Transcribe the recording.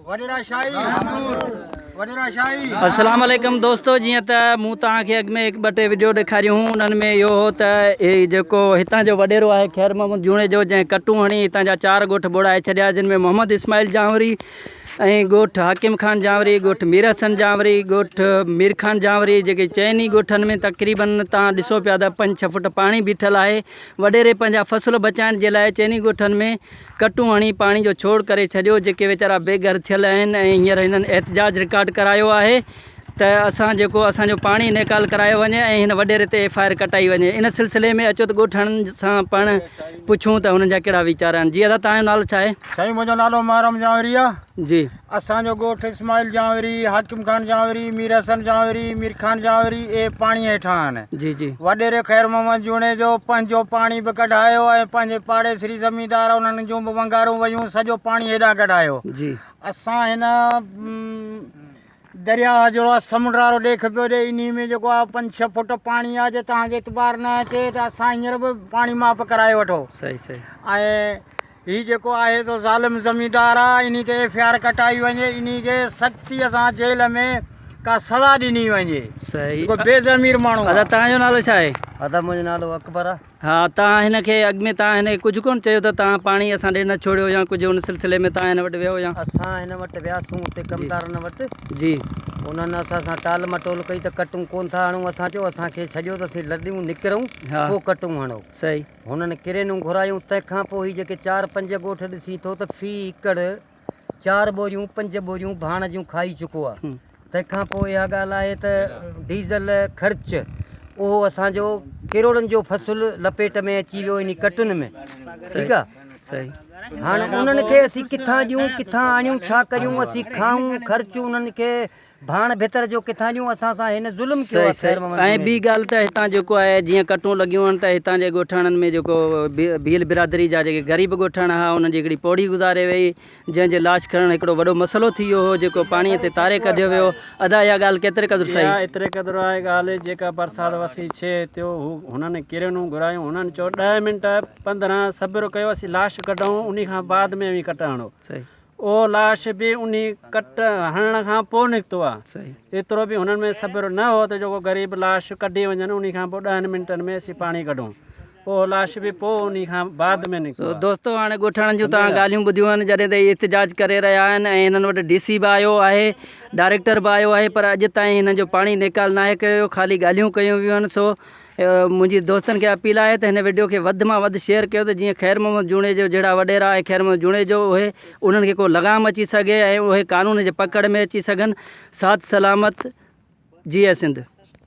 अस्सलाम वालेकुम दोस्तों, जी त मूं तव्हांखे अॻु में हिकु ॿ टे वीडियो ॾेखारियूं हुयूं। उन्हनि में इहो हो त जेको हितां जो वॾेरो आहे ख़ैर मोहम्मद जूणे जो, जंहिं कटूं हणी हितां जा 4 ॻोठ बोड़ाए छॾिया, जिन में मोहम्मद इस्माइल जावरी ऐं ॻोठु हाकिम ख़ान जावरी, ॻोठु मीर हसन जावरी, ॻोठु मीर ख़ान जावरी, जेके चइनी ॻोठनि में तक़रीबन तव्हां ॾिसो पिया त 5-6 फुट पाणी बीठल आहे। वॾेरे पंहिंजा फ़सुल बचाइण जे लाइ चइनी ॻोठनि में कटूं हणी पाणी जो छोड़ करे छॾियो, जेके वीचारा बेघर थियल आहिनि। ऐं हींअर हिननि एहतजाज रिकॉर्ड करायो आहे त असांजो पाणी निकाल करायो वञे ऐं हिन वॾेरे ते FIR कटाई वञे। इन सिलसिले में अचो त ॻोठनि सां पाण पुछूं त हुननि जा कहिड़ा वीचार आहिनि। जी दादा, तव्हांजो नालो छा आहे? साईं, मुंहिंजो नालो मारम जावरी आहे। जी, असांजो ॻोठु इस्माइल जावरी, हाकिम ख़ान जावरी, मीर हसन जावरी, मीर ख़ान जावरी ए पाणी हेठां आहिनि। जी जी, वॾेरे ख़ैर मोहम्मद जूणे जो पंहिंजो पाणी बि कढायो ऐं पंहिंजे पाड़ेसरी ज़मींदार उन्हनि जूं बि वंगारूं वयूं, सॼो पाणी हेॾां कढायो। जी, असां हिन दरिया जहिड़ो आहे समुंड वारो ॾेख पियो ॾे, इन में जेको आहे 5-6 फुट पाणी आहे। जे तव्हांखे एतबार न अचे त असां हींअर बि पाणी माफ़ कराए वठो। सही सही। ऐं हीउ जेको आहे तो ज़ालिम ज़मींदार आहे, इन ते FIR कटाई वञे, इन खे सख़्तीअ सां जेल में का सज़ा ॾिनी वञे। सही। बेज़मीर माण्हू। दादा, तव्हांजो नालो छा आहे? दादा, मुंहिंजो नालो अकबर आहे। हा, तव्हां हिनखे अॻु में तव्हां हिन कुझु कोन चयो त तव्हां पाणी असां ॾे न छोड़ियो या कुझु उन सिलसिले में तव्हां हिन वटि वियो या? असां हिन वटि वियासीं उते कमदारनि वटि। जी, उन्हनि असां सां टाल मटोल कई त कटूं कोन था हणूं। असां चयो असांखे छॾियो त असीं लॾियूं निकिरूं, हा, पोइ कटूं हणो। सही। हुननि किरेनूं घुरायूं। तंहिंखां पोइ हीअ जेके 4-5 ॻोठ ॾिसी थो त फ़ी एकड़ 4 बोरियूं 5 बोरियूं भाण जूं खाई चुको आहे। तंहिंखां पोइ इहा ॻाल्हि आहे त डीज़ल ख़र्च उहो असांजो किरोड़नि जो फ़सुल लपेट में अची वियो इन कटुनि में। ठीकु आहे, सही। हाणे उन्हनि खे असीं किथां ॾियूं, किथां आणियूं, छा करियूं? असीं खाऊं, ख़र्चूं उन्हनि खे भाण भितर जो किथां ॾियूं? असां सां हिन ज़ुल्म कयो आहे ख़ैर मोहम्मद ऐं जूणे ॿी ॻाल्हि त हितां जेको आहे जीअं कटूं लॻियूं आहिनि त हितां जे ॻोठाणनि में जेको भील बिरादरी जा जेके ग़रीब ॻोठाणा हुआ, उन्हनि जी हिकिड़ी पौड़ी गुज़ारे वई, जंहिंजे लाश खणणु हिकिड़ो वॾो मसइलो थी वियो हो, जेको पाणीअ ते तारे कढियो वियो। अदा, इहा ॻाल्हि केतिरे क़दुरु सही? एतिरे क़दुरु आहे ॻाल्हि, जेका बरसाति वसी थिए थियो हुननि किरनूं घुरायूं। हुननि चयो 10 मिंट 15 सब्र कयो, असीं लाश कढूं, उन खां बाद में बि कटणो। सही। उहो लाश बि उन कट हणण खां पोइ निकितो आहे। सही। एतिरो बि हुननि में सब्र न हो त जेको ग़रीब लाश कढी वञनि, उन खां पोइ 10 मिंटनि में असीं पाणी कढूं। पोइ लाश बि पोइ उन खां बाद में निकितो। दोस्तो, हाणे ॻोठाणनि जूं तव्हां ॻाल्हियूं ॿुधियूं आहिनि, जॾहिं त एहतजाज करे रहिया आहिनि ऐं हिननि वटि DC बि आयो आहे, डायरेक्टर बि आयो आहे, पर अॼु ताईं हिननि जो पाणी निकाल न आहे कयो, ख़ाली ॻाल्हियूं कयूं वियूं आहिनि। सो मुंहिंजी दोस्तनि खे अपील आहे त हिन वीडियो खे वधि मां वधि शेयर कयो, त जीअं ख़ैर मोहम्मद जूणे जो जहिड़ा वॾेरा ऐं ख़ैर मोहम्मद जूणे जो उहे उन्हनि खे को लॻाम अची सघे ऐं उहे कानून जे पकड़ में अची सघनि। साथ सलामत। जी सिंध।